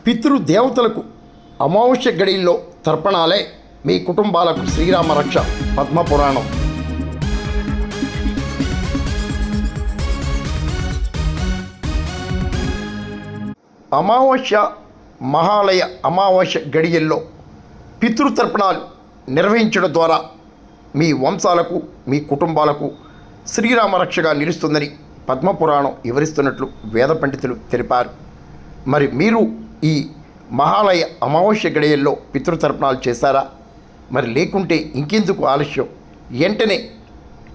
పితృదేవతలకు అమావాస్య గడియల్లో తర్పణాలే మీ కుటుంబాలకు శ్రీరామ రక్ష. పద్మపురాణం. అమావాస్య మహాలయ అమావాస్య గడియల్లో పితృతర్పణాలు నిర్వహించడం ద్వారా మీ వంశాలకు మీ కుటుంబాలకు శ్రీరామ రక్షగా నిలుస్తుందని పద్మపురాణం వివరిస్తున్నట్లు వేద పండితులు తెలిపారు. మరి మీరు ఈ మహాలయ అమావాస్య గడియల్లో పితృతర్పణాలు చేశారా? మరి లేకుంటే ఇంకెందుకు ఆలస్యం? వెంటనే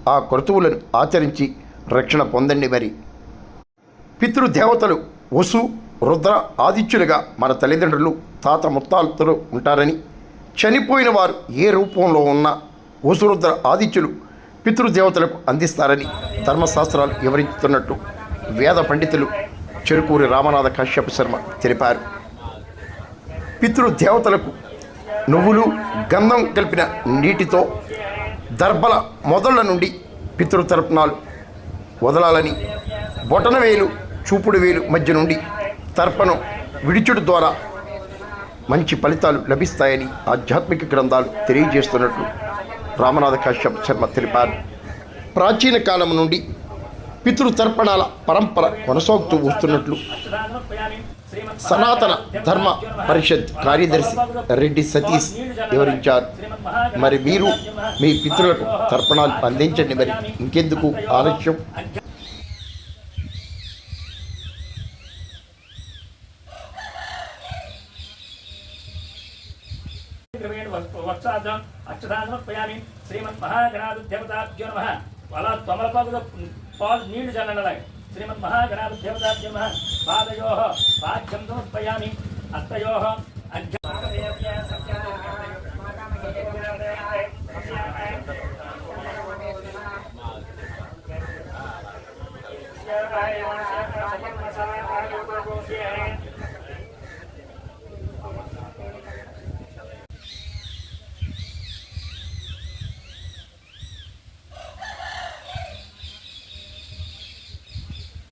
ఆ క్రతువులను ఆచరించి రక్షణ పొందండి. మరి పితృదేవతలు వసు, రుద్ర, ఆదిత్యులుగా మన తల్లిదండ్రులు, తాత ముత్తాతలు ఉంటారని, చనిపోయిన వారు ఏ రూపంలో ఉన్న వసురుద్ర ఆదిత్యులు పితృదేవతలకు అందిస్తారని ధర్మశాస్త్రాలు వివరిస్తున్నట్టు వేద పండితులు చెరుకూరి రామనాథ కశ్యప శర్మ తెలిపారు. పితృదేవతలకు నువ్వులు, గంధం కలిపిన నీటితో దర్భల మొదళ్ల నుండి పితృతర్పణాలు వదలాలని, బొటనవేలు చూపుడు వేలు మధ్య నుండి తర్పణం విడిచుడు ద్వారా మంచి ఫలితాలు లభిస్తాయని ఆధ్యాత్మిక గ్రంథాలు తెలియజేస్తున్నట్లు రామనాథ కశ్యప శర్మ తెలిపారు. ప్రాచీన కాలం నుండి పితృతర్పణాల పరంపర కొనసాగుతూ వస్తున్నట్లు సనాతన ధర్మ పరిషత్ కార్యదర్శి రెడ్డి సతీష్ వివరించారు. మరి మీరు మీ పితృలకు తర్పణాలు అందించండి. మరి ఇంకెందుకు ఆలస్యం? అక్షరాన్ని శ్రీమన్ మహాగణాధిపతాభ్యో నమః. అలా తమలపాకుతో పాలు నీళ్లు చల్లనలాగా శ్రీమన్ మహాగణాధిపతాభ్యో నమః. పాదయోః పాద్యం సమర్పయామి. హస్తయోః అర్ఘ్యం